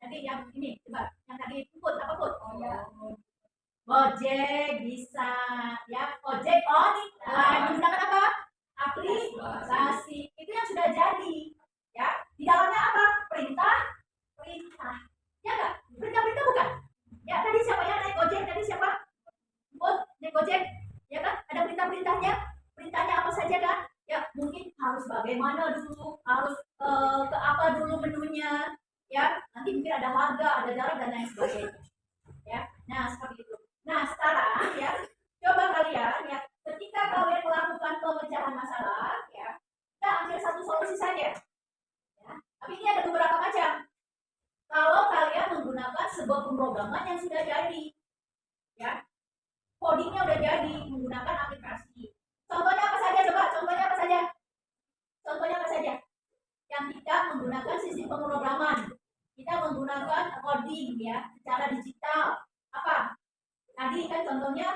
S1: Nanti yang ini coba, yang tadi put apa put? Oh ya. Gojek bisa, ya. Ojek online menggunakan apa? Aplikasi. Itu yang sudah jadi, ya. Di dalamnya apa? Perintah. Ya enggak? Perintah bukan? Ya, tadi siapa yang naik Gojek? Tadi siapa? Put, naik Gojek. Ya kan? Ada perintahnya. Perintahnya apa saja kan? Ya, mungkin harus bagaimana dulu, harus ke apa dulu menunya, ya. Nanti mungkin ada harga, ada jarak dan lain sebagainya. Ya. Nah, seperti itu. Nah, sekarang ya, coba kalian ya, ketika kalian melakukan pemecahan masalah, ya, kita ambil satu solusi saja. Ya. Tapi ini ada beberapa macam. Kalau kalian menggunakan sebuah pemrograman yang sudah jadi, ya, codingnya udah jadi menggunakan aplikasi. Contohnya apa saja coba? Contohnya apa saja? Contohnya apa saja? Yang kita menggunakan sistem pemrograman, kita menggunakan coding ya, secara digital. Apa? Tadi kan contohnya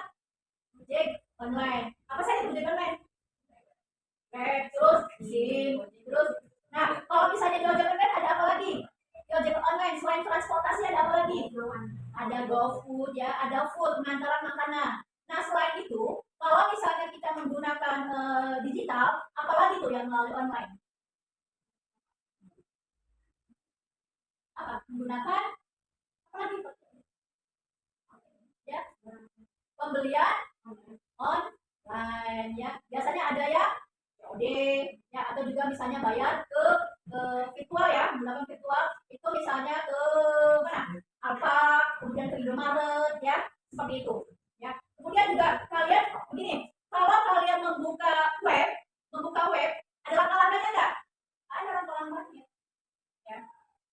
S1: Gojek online. Apa saja Gojek online? Terus SIM, terus. Nah, kalau misalnya di Gojek online ada apa lagi? Di Gojek online selain transportasi ada apa lagi? Ada GoFood ya, ada food pengantaran makanan. Nah, selain itu, kalau misalnya kita menggunakan digital, apalagi tuh yang melalui online? Apa? Menggunakan apa lagi? Ya, pembelian online ya. Biasanya ada ya COD ya, atau juga misalnya bayar ke virtual ya, menggunakan virtual itu misalnya ke mana? Alfa, kemudian ke Indomaret ya, seperti itu ya. Kemudian juga kalian begini, kalau kalian membuka web ada langkah-langkahnya enggak? Ada langkah-langkahnya ya.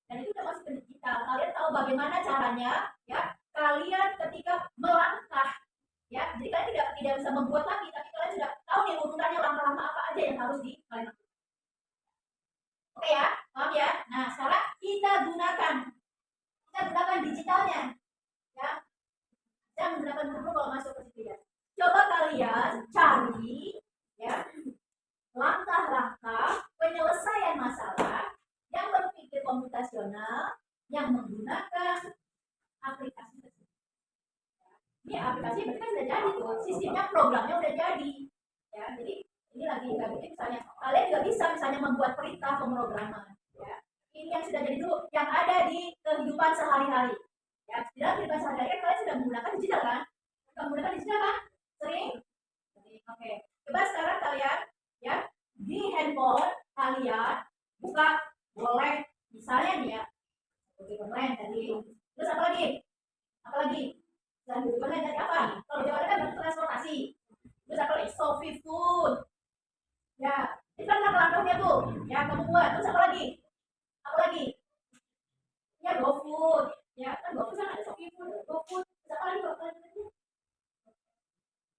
S1: Dan itu sudah masuk ke digital. Kalian tahu bagaimana caranya ya, kalian ketika melangkah ya, jadi kalian tidak bisa membuat lagi, tapi kalian sudah tahu nih urutannya langkah-langkah apa aja yang harus kalian lakukan. Oke ya, paham ya? Nah, sekarang kita gunakan digitalnya ya. Saya menggunakan dulu kalau masuk ke situ ya. Coba kalian cari ya langkah-langkah penyelesaian masalah yang berpikir komputasional yang menggunakan aplikasi tersebut. Ini aplikasi berarti kan sudah jadi tuh, sistemnya programnya udah jadi. Ya, jadi ini lagi nggak bikin misalnya kalian juga bisa misalnya membuat perintah pemrograman ya. Ini yang sudah jadi dulu yang ada di kehidupan sehari-hari ya. Di dalam kehidupan sehari-hari kan kalian sudah menggunakan digital kan, menggunakan digital kan, sering. Oke, coba sekarang kalian ya di handphone kalian buka, boleh misalnya nih ya, oke online tadi, terus apa lagi, apa lagi, dan online dari apa, kalau jawabannya kan transportasi, terus apa lagi, Sofi Food ya, itu kan langkah-langkahnya tuh ya kamu buat, terus apa lagi, apa lagi ya, GoFood ya kan, GoFood kan ada Sofi Food, GoFood, terus apa lagi, apa lagi,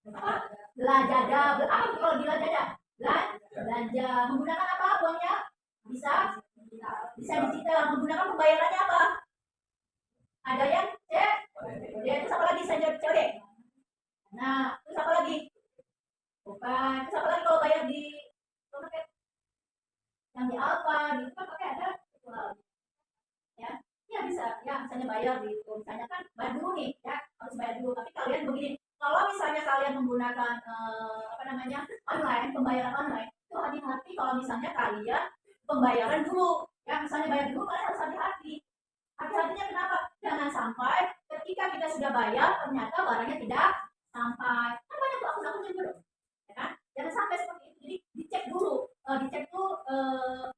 S1: apa, Lazada, apa tuh kalau di Lazada, belanja menggunakan apa uangnya, bisa bisa digital, menggunakan pembayarannya apa, ada yang cek ya, terus apa lagi, saya jawab deh, nah terus apa lagi, bukan, terus apa lagi kalau bayar di supermarket yang di Alfa gitu kan pakai ada virtual ya, ya bisa ya, misalnya bayar gitu, misalnya kan bayar dulu nih ya, harus bayar dulu, tapi kalian begini, kalau misalnya kalian menggunakan apa namanya online, pembayaran online itu hati-hati, kalau misalnya kalian pembayaran dulu ya, misalnya bayar dulu kalian harus hati-hati, hati-hatinya kenapa, jangan sampai ketika kita sudah bayar ternyata barangnya tidak sampai, kan banyak tuh akun-akun juga loh ya kan, jangan sampai seperti itu, jadi dicek dulu, dicek tuh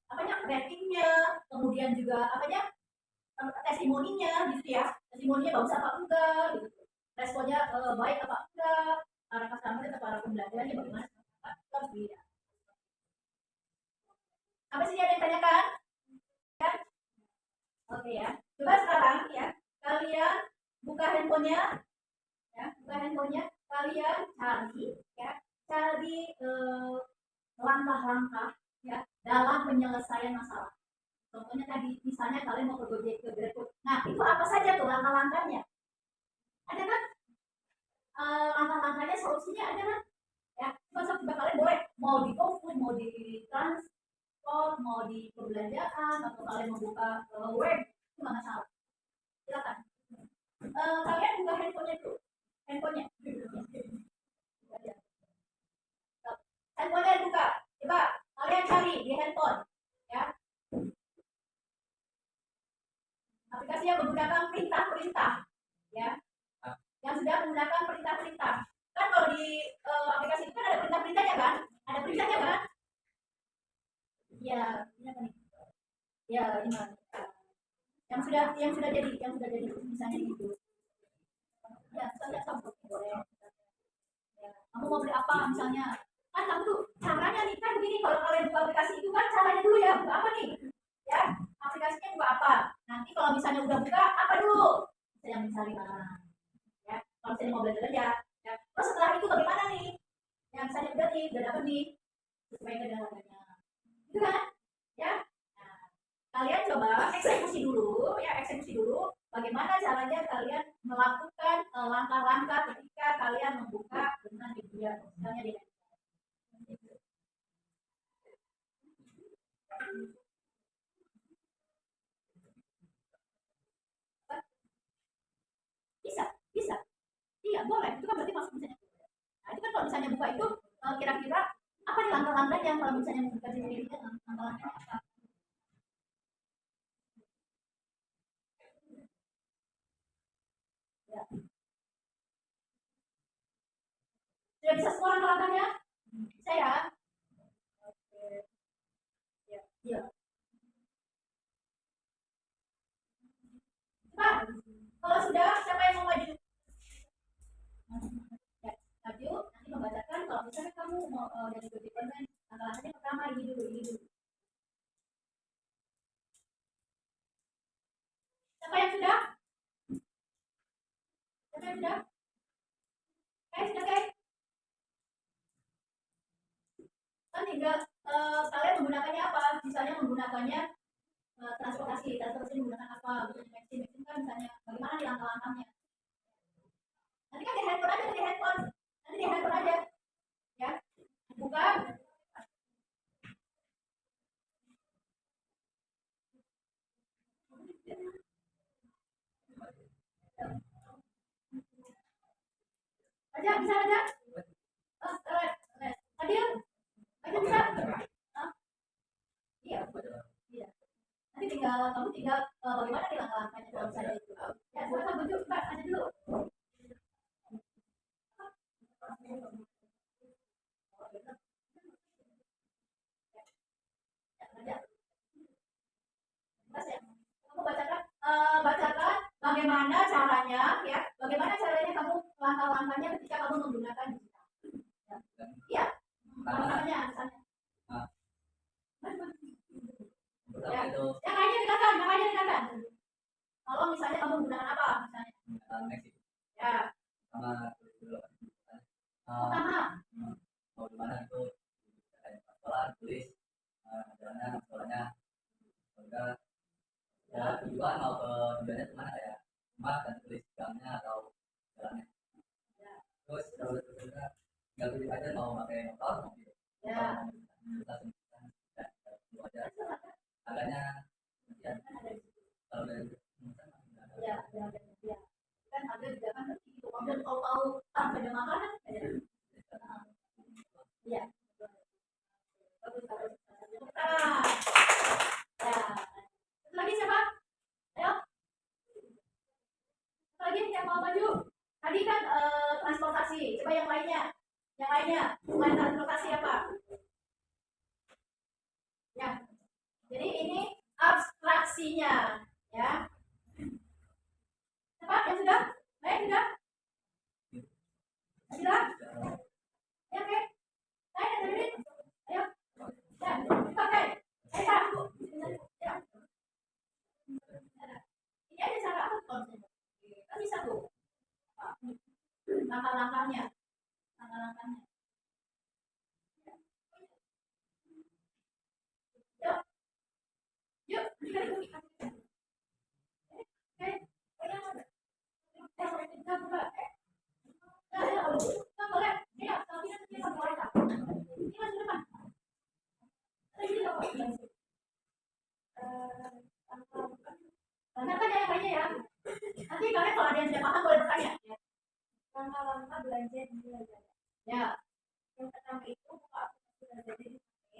S1: apanya ratingnya, kemudian juga apanya testimoninya gitu ya, testimoninya bagus apa enggak gitu, responnya baik apa enggak, para customer atau para pembelajarannya bagaimana, harus dilihat. Apa sih ada yang tanyakan ya? Oke ya, coba sekarang ya kalian buka handphonenya ya, buka handphonenya, kalian cari ya, cari langkah-langkah ya dalam penyelesaian masalah. Contohnya tadi, misalnya kalian mau ke Gojek, ke GrabFood. Nah, itu apa saja tuh langkah-langkahnya? Ada kan? Langkah-langkahnya, solusinya ada kan? Ya, coba kalian boleh mau di GoFood, mau di transport, mau di perbelanjaan, atau kalian membuka web, itu nggak masalah. Silakan. Kalian buka handphonenya tuh, handphonenya. Handphonenya buka. Coba kalian cari di handphone, ya. Aplikasi yang menggunakan perintah-perintah ya, yang sudah menggunakan perintah-perintah kan, kalau di aplikasi itu kan ada perintah-perintahnya kan, ada perintahnya kan ya, ini apa nih ya, ini yang sudah jadi misalnya gitu ya, misalnya kamu boleh ya, kamu mau beli apa misalnya, kan kamu tuh caranya nih kan begini, kalau kalian buka aplikasi itu kan caranya dulu ya, buka apa nih ya, aplikasinya buka apa, nanti kalau misalnya udah buka apa dulu, saya mencari barang ya, kalau misalnya mau belajar aja ya, terus setelah itu bagaimana nih, yang misalnya udah nih, udah dapet nih, sesuai dengan harganya itu kan ya. Nah, kalian coba eksekusi dulu ya, eksekusi dulu bagaimana caranya kalian melakukan langkah-langkah ketika kalian membuka dengan media misalnya di bisa, bisa, iya boleh, itu kan berarti masuk misalnya. Nah, itu kan kalau misalnya buka itu kira-kira apa nih langkah-langkahnya, kalau misalnya membuka sendiri langkah-langkahnya apa ya, sudah bisa semua langkah-langkahnya, saya oke ya, iya Pak, kalau sudah siapa yang mau maju ya, maju nanti membacakan, kalau misalnya kamu mau jadi lebih konten, langkah-langkahnya pertama ini dulu, ini dulu, siapa yang sudah, siapa yang sudah, sudah guys, kan tinggal kalian menggunakannya apa, misalnya menggunakannya transportasi menggunakan apa, misalnya vaksin kan, misalnya bagaimana nih langkah-langkahnya, nanti kan di handphone aja, di handphone, nanti di handphone aja ya, buka aja, bisa aja, Adil simak ya, bagaimana caranya kamu langkah-langkahnya ketika kamu menggunakan digital. Iya, namanya misalnya.
S3: Pertama itu
S1: Yang lainnya dikatakan. Kalau misalnya kamu menggunakan apa misalnya?
S3: Meksiko.
S1: Ya,
S3: Sama dulu.
S1: pertama.
S3: Mau gimana itu kayak sekolah tulis jalannya sekolahnya udah ya tujuan mau ke tujuannya kemana kayak rumah dan tulis jamnya atau jalannya terus juga nggak tulis aja mau pakai motor mau gitu
S1: Ya.
S3: kita sebutkan itu aja agaknya ya kalau dari
S1: Ya, kan ada juga kan itu kemudian kalau tahu sampai makanan ya. Bagus. Nah, ya. Satu lagi siapa? Ayo. Satu lagi yang mau maju. Tadi kan transportasi. Coba yang lainnya. Selain transportasi apa? Ya. Jadi ini abstraksinya, ya. Cepat yang sudah? Baik sudah? Sudah? Ya, oke. Saya ada duit. Ayo. Ya, dipakai. Ya. Ini ada cara apa konsepnya? Kan bisa tuh. Langkah-langkahnya. Yuk. Tanyakan yang lainnya ya. Nanti kalian kalau ada yang tidak paham boleh bertanya.
S2: Langkah-langkah belanja di Lazada.
S1: Ya.
S2: Yang pertama itu buka aplikasi Lazada di HP.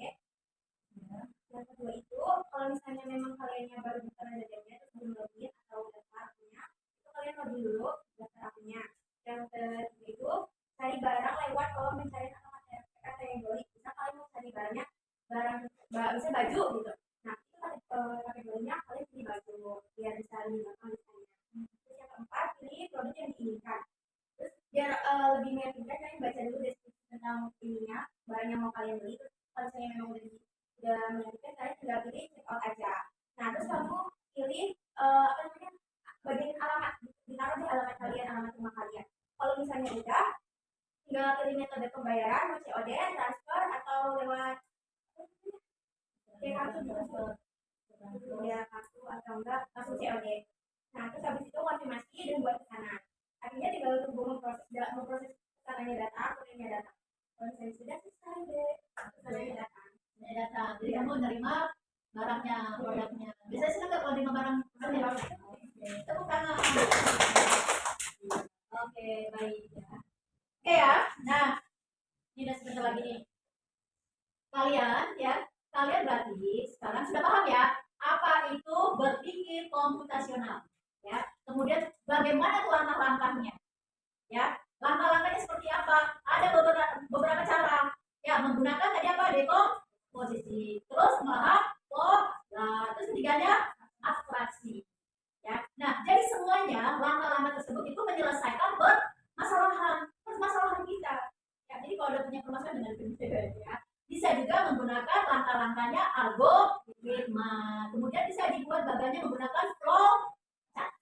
S2: Yang kedua itu kalau misalnya memang kaliannya baru buka Lazadanya terus belum login atau daftar akunnya, itu kalian login dulu daftar akunnya. Yang ketiga itu cari barang lewat kolom pencarian atau kategori. Bisa kalian mau cari barangnya bisa baju gitu. Nah itu kategorinya kalian pilih baju biar bisa lebih gampang misalnya. Terus yang keempat pilih produk yang diinginkan. Terus biar lebih meyakinkan kalian baca dulu deskripsi tentang ininya barang yang mau kalian beli. Terus kalau misalnya memang udah meyakinkan kalian tinggal pilih check out aja. Nah terus kamu pilih bagian alamat, ditaruh di alamat kalian, alamat rumah kalian. Kalau misalnya udah tinggal pilih metode pembayaran mau COD, transfer atau lewat kartu ya kartu atau enggak langsung COD. Nah terus habis itu konfirmasi dan buat pesanan. Artinya tinggal tunggu memproses pesanannya datang, kurirnya datang. Kalau misalnya sudah selesai deh, pesanannya datang.
S1: Jadi kamu menerima barangnya, produknya. Biasanya sih kalau menerima barang produknya. Tepuk tangan. Oke, baik ya. Oke ya. Nah, ini udah sebentar lagi nih. Kalian berarti sekarang sudah paham ya apa itu berpikir komputasional, ya. Kemudian bagaimana tuh langkah-langkahnya, ya. Langkah-langkahnya seperti apa? Ada beberapa cara, ya. Menggunakan tadi apa? Dekomposisi, terus terus ketiganya abstraksi, ya. Nah, jadi semuanya langkah-langkah tersebut itu menyelesaikan permasalahan kita, ya. Jadi kalau ada punya permasalahan dengan ya, bisa juga menggunakan langkah-langkahnya algoritma. Kemudian bisa dibuat bagannya menggunakan flow chart,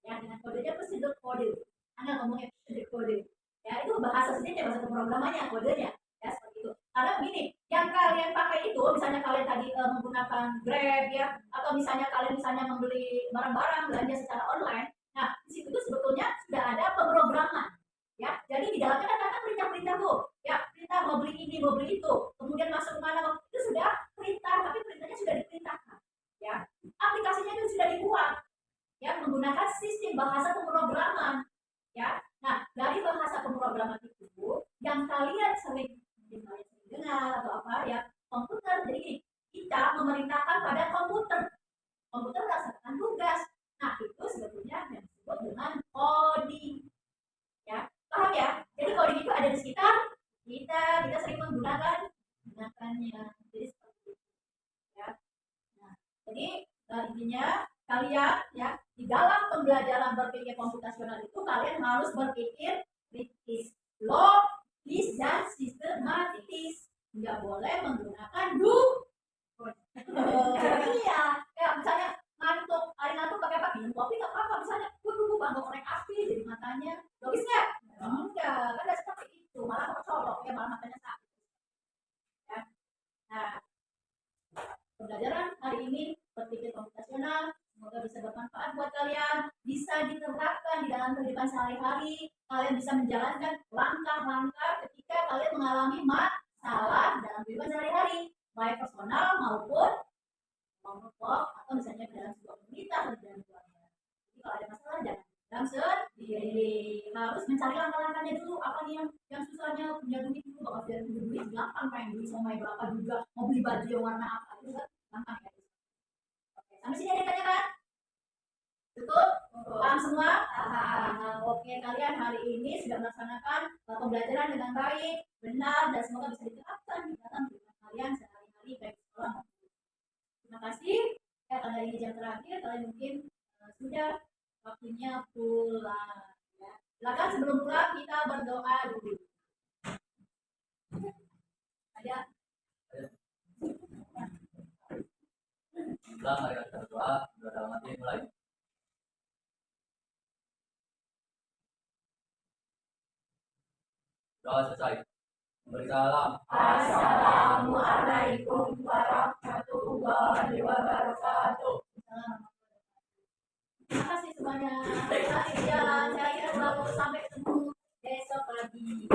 S1: ya, dengan kodenya prosedur kode. Anda ngomongnya prosedur kode, ya. Itu bahasa sendiri, bahasa pemrogramannya, kodenya, ya, seperti itu. Karena begini, yang kalian pakai itu misalnya kalian tadi menggunakan Grab, ya, atau misalnya kalian membeli barang-barang belanja secara online. Nah, di situ tuh sebetulnya sudah ada pemrograman, ya. Jadi di dalamnya kan ada perintah-perintah tuh, ya, perintah mau beli ini, mau beli itu, kemudian masuk kemana, itu sudah perintah, tapi perintahnya sudah diperintahkan, ya. Aplikasinya itu sudah dibuat, ya, menggunakan sistem bahasa pemrograman, ya. Nah, dari bahasa pemrograman itu yang kalian sering dengar atau apa, ya, komputer. Jadi kita memerintahkan pada komputer melaksanakan tugas. Nah, itu sebetulnya yang disebut dengan coding, ya. Paham ya? Jadi coding itu ada di sekitar kita sering menggunakannya. Jadi seperti itu, ya. Nah, jadi intinya kalian, ya, di dalam pembelajaran berpikir komputasional itu kalian harus berpikir kritis, logis, dan sistematis. Nggak boleh menggunakan iya, kayak misalnya ngantuk pakai apa? Minum kopi nggak apa-apa. Misalnya, bang korek api jadi matanya, logis nggak? Enggak, kan nggak seperti itu. Malah kecolok ya, malah matanya sakit. Ya. Nah, pembelajaran hari ini berpikir komputasional semoga bisa bermanfaat buat kalian, bisa diterapkan di dalam kehidupan sehari-hari. Kalian bisa menjalankan langkah-langkah ketika kalian mengalami masalah dalam kehidupan sehari-hari, baik personal maupun kelompok atau misalnya dalam sebuah komunitas atau dalam keluarga. Jadi kalau ada masalah jangan sendiri, harus mencari langkah-langkahnya dulu. Apa nih yang susahnya, punya duit dulu, bakal biar punya duit gampang, pengen beli somai berapa juga, mau beli baju yang warna apa itu kan gampang ya. Oke, sampai sini ada tanya kan? Cukup? Paham semua? Oke, kalian hari ini sudah melaksanakan pembelajaran dengan baik, benar, dan semoga bisa diterapkan di dalam kehidupan kalian sehari-hari baik di sekolah. Terima kasih. Ya, karena ini jam terakhir, kalian mungkin sudah waktunya pulang. Ya. Silakan sebelum pulang kita berdoa dulu. Ada?
S3: Pulang, mari kita berdoa. Dalam hati mulai. Doa selesai. Memberi salam.
S1: Assalamualaikum warahmatullahi wabarakatuh. Terima kasih semuanya. Selamat jalan. Saya kira sampai ketemu besok lagi.